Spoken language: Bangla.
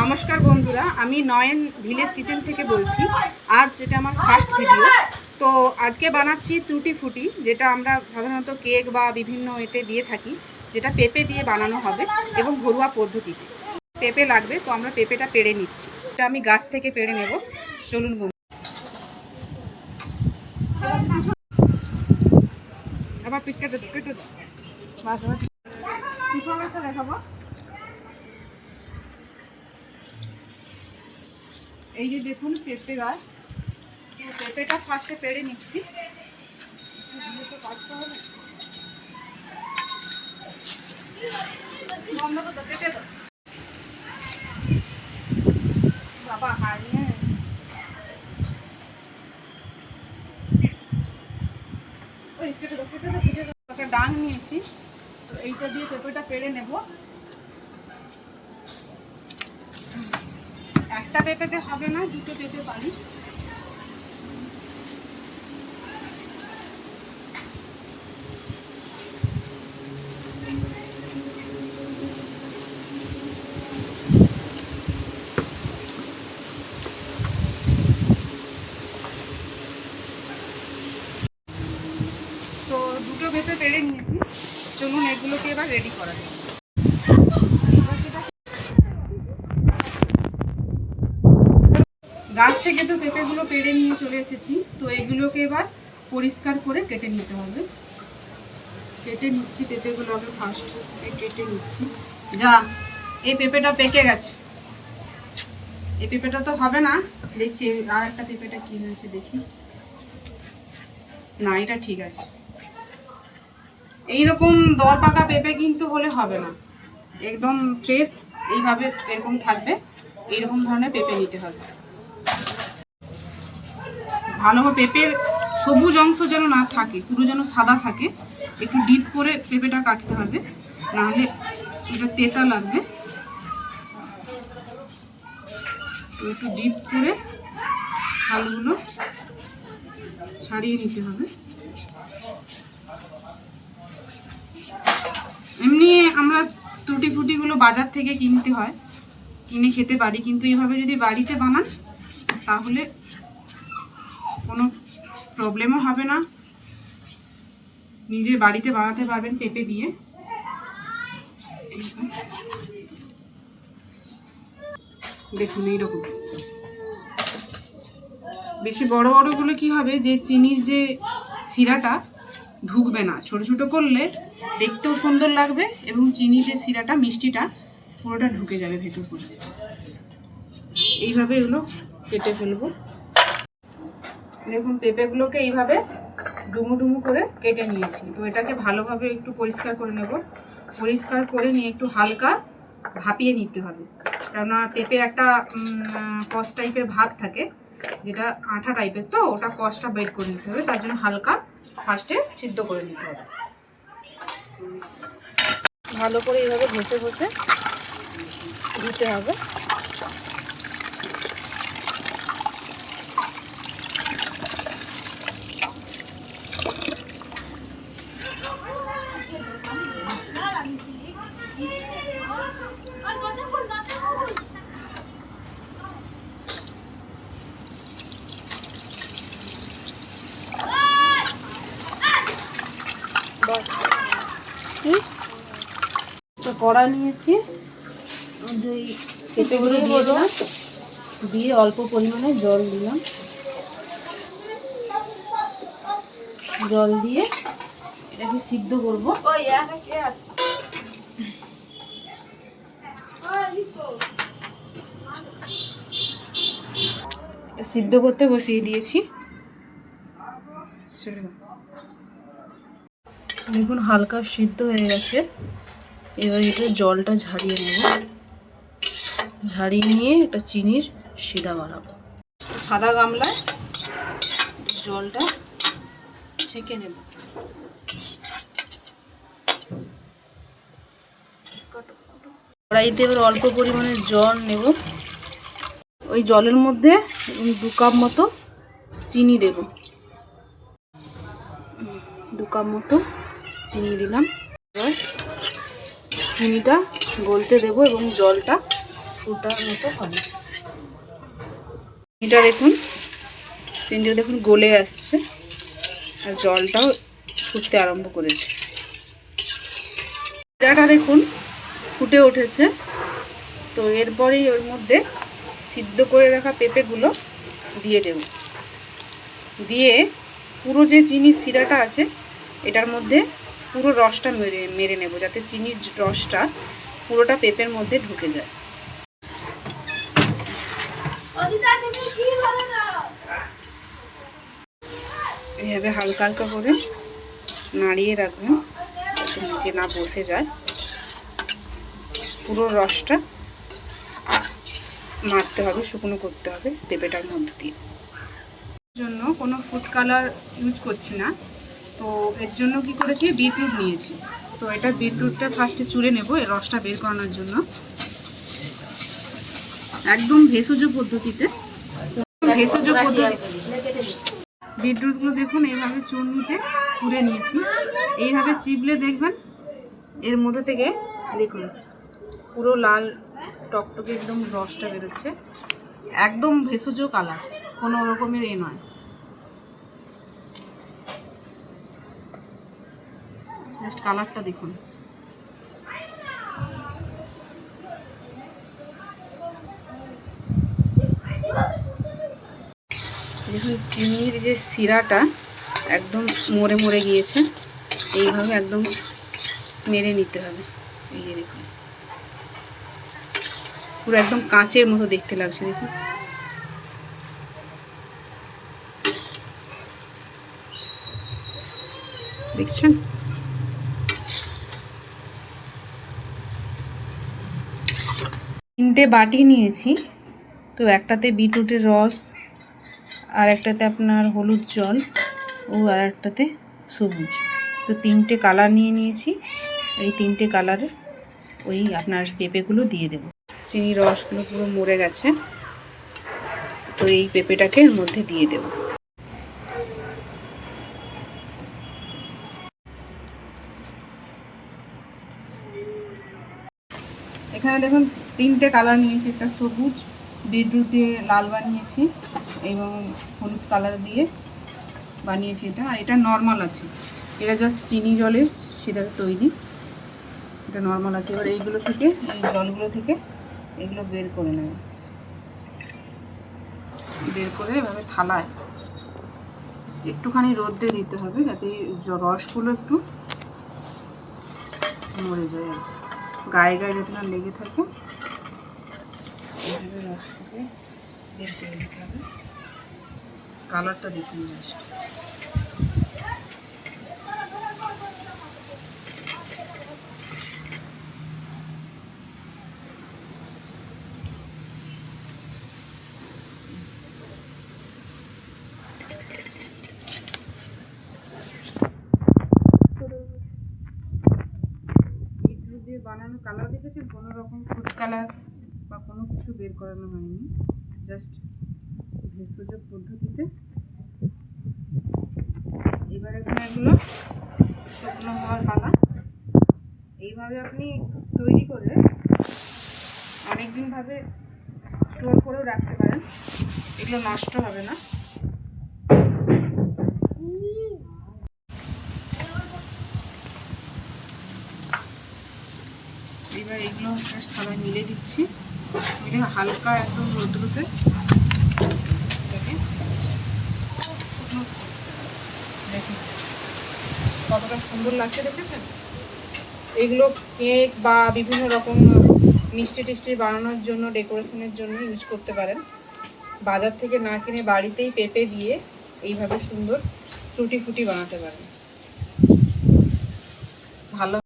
নমস্কার বন্ধুরা, আমি নয়ন ভিলেজ কিচেন থেকে বলছি। আজ এটা আমার ফার্স্ট ভিডিও। তো আজকে বানাচ্ছি টুটি ফুটি, যেটা আমরা সাধারণত কেক বা বিভিন্ন এতে দিয়ে থাকি, যেটা পেঁপে দিয়ে বানানো হবে এবং ঘরোয়া পদ্ধতিতে। পেঁপে লাগবে, তো আমরা পেঁপেটা পেড়ে নিচ্ছি। এটা আমি গাছ থেকে পেড়ে নেব। চলুন বন্ধু, আবার পিস কেটে দাও। দেখাবো। এই যে দেখুন পেঁপে গাছ, পেঁপেটা ফার্স্টে পেড়ে নিচ্ছি। বাবা হারিয়ে ডাং নিয়েছি, তো এইটা দিয়ে পেঁপেটা পেড়ে নেব। একটা পেঁপেতে হবে না, দুটো পেঁপে পারি। তো দুটো পেঁপে পেড়ে নিয়েছি, চলুন এগুলোকে এবার রেডি করা যাবে। গাছ থেকে তো পেঁপেগুলো পেড়ে নিয়ে চলে এসেছি, তো এগুলোকে এবার পরিষ্কার করে কেটে নিতে হবে। কেটে নিচ্ছি পেঁপেগুলো, আগে ফার্স্ট কেটে নিচ্ছি। যা, এই পেঁপেটা পেকে গেছে, এই পেঁপেটা তো হবে না। দেখছি আর একটা পেঁপেটা কি হয়েছে দেখি। না, এটা ঠিক আছে। এইরকম দর পাকা পেঁপে কিন্তু হলে হবে না, একদম ফ্রেশ এইভাবে এরকম থাকবে। এইরকম ধরনের পেঁপে নিতে হবে। ভালোভাবে পেঁপের সবুজ অংশ যেন না থাকে, পুরো যেন সাদা থাকে। একটু ডিপ করে পেঁপেটা কাটতে হবে, নাহলে এটা তেতা লাগবে। একটু ডিপ করে ছালগুলো ছাড়িয়ে নিতে হবে। এমনি আমরা টুটি ফুটিগুলো বাজার থেকে কিনতে হয়, কিনে খেতে পারি, কিন্তু এইভাবে যদি বাড়িতে বানান তাহলে কোনো প্রবলেমও হবে না। নিজে বাড়িতে বানাতে পারবেন পেঁপে দিয়ে। দেখুন এইরকম বেশি বড় বড়গুলো কি হবে, যে চিনির যে শিরাটা ঢুকবে না। ছোট ছোট করলে দেখতেও সুন্দর লাগবে এবং চিনি যে শিরাটা, মিষ্টিটা পুরোটা ঢুকে যাবে ভেতর করে। এইভাবে এগুলো কেটে ফেলবো। দেখুন পেঁপেগুলোকে এইভাবে ডুমু ডুমু করে কেটে নিয়েছি। তো এটাকে ভালোভাবে একটু পরিষ্কার করে নেব। পরিষ্কার করে নিয়ে একটু হালকা ভাপিয়ে নিতে হবে, কেননা পেঁপে একটা কষ টাইপের ভাব থাকে, যেটা আঠা টাইপের, তো ওটা কষটা বের করে নিতে হবে। তার জন্য হালকা ফার্স্টে সিদ্ধ করে নিতে হবে। ভালো করে এইভাবে ঘষে ঘষে ধুতে হবে। কড়া নিয়েছি, পেঁপেগুলো দিয়ে দিলাম, দিয়ে অল্প পরিমাণে জল দিলাম। জল দিয়ে এটাকে সিদ্ধ করবো। সিদ্ধ করতে বসিয়ে দিয়েছি। দেখুন হালকা সিদ্ধ হয়ে গেছে। এবার এটা জলটা ঝারিয়ে নেব। ঝারিয়ে নিয়ে এটা চিনির শিরা বানাবো। সাদা গামলায় জলটা ছেঁকে নেব। কড়াইতে এবার অল্প পরিমাণে জল নেব। ওই জলের মধ্যে 2 কাপ মতো চিনি দেব। 2 কাপ মতো চিনি দিলাম। এবার চিনিটা গলতে দেব এবং জলটা ফুটার মতো হবে। এটা দেখুন, চিনিটা দেখুন গলে আসছে আর জলটাও ফুটতে আরম্ভ করেছে। শিরাটা দেখুন ফুটে উঠেছে। তো এরপরেই ওর মধ্যে সিদ্ধ করে রাখা পেঁপেগুলো দিয়ে দেব। দিয়ে পুরো যে চিনির শিরাটা আছে এটার মধ্যে পুরো রসটা মেরে নেব, যাতে চিনির রসটা পুরোটা পেঁপের মধ্যে ঢুকে যায়। এইভাবে হালকা হালকা করে নাড়িয়ে রাখবেন যাতে নিচে না বসে যায়। পুরো রসটা মারতে হবে, শুকনো করতে হবে পেঁপেটার মধ্যে দিয়ে। জন্য কোনো ফুড কালার ইউজ করছি না। তো এর জন্য কি করেছি, বিটরুট নিয়েছি। তো এটা বিটরুটটা ফার্স্টে চুড়ে নেব এর রসটা বের করানোর জন্য, একদম ভেষজ পদ্ধতিতে। বিটরুটগুলো দেখুন এইভাবে চূর্ণিতে কুড়ে নিয়েছি। এইভাবে চিপলে দেখবেন এর মধ্যে থেকে দেখুন পুরো লাল টকটকে একদম রসটা বেরোচ্ছে, একদম ভেষজ কালার, কোনো রকমের নয়। জাস্ট কালারটা দেখুন। দেখুন চিনির যে শিরাটা একদম মরে মরে গিয়েছে, এইভাবে একদম মেরে নিতে হবে। এই যে দেখুন পুরো একদম কাঁচের মতো দেখতে লাগছে, দেখুন। দেখছেন? তিনটে বাটি নিয়েছি। তো একটাতে বিটরুটের রস, আর একটাতে আপনার হলুদ জল, ও আর একটাতে সবুজ। তো তিনটে কালার নিয়ে নিয়েছি। এই তিনটে কালারের ওই আপনার পেঁপেগুলো দিয়ে দেব। চিনির রসগুলো পুরো মরে গেছে, তো এই পেঁপেটাকে এর মধ্যে দিয়ে দেব। এখানে দেখুন তিনটে কালার নিয়েছি, একটা সবুজ, বিটরুট দিয়ে লাল বানিয়েছি এবং হলুদ কালার দিয়ে বানিয়েছি এটা। আর এটা নর্মাল আছে, এটা জাস্ট চিনি জলের সেটা তৈরি, এটা নর্মাল আছে। এবার এইগুলো থেকে, এই জলগুলো থেকে এগুলো বের করে নেব। বের করে এভাবে থালায় একটুখানি রোদে দিতে হবে যাতে রসগুলো একটু মরে যায়, আর গায়ে গায়ে যাতে না লেগে থাকে। এইভাবে রসটাকে বের করে দিতে হবে। কালারটা দেখুন জাস্ট। বানানো কালার দেখেছেন, কোনো রকম ফুড কালার বা কোনো কিছু বের করানো হয়নি, জাস্ট ভেষজ পদ্ধতিতে। এবার এখানে এগুলো শুকনো হওয়ার পালা। এইভাবে আপনি তৈরি করে অনেকদিন ভাবে স্টোর করেও রাখতে পারেন, এগুলো নষ্ট হবে না। এবার এগুলো জাস্ট থালায় মিলে দিচ্ছি, মিলে হালকা একদম রোদ্রুতে দেখুন কতটা সুন্দর লাগছে, দেখেছেন? এগুলো কেক বা বিভিন্ন রকম মিষ্টি টিষ্টি বানানোর জন্য, ডেকোরেশনের জন্য ইউজ করতে পারেন। বাজার থেকে না কিনে বাড়িতেই পেঁপে দিয়ে এইভাবে সুন্দর টুটি ফুটি বানাতে পারেন। ভালো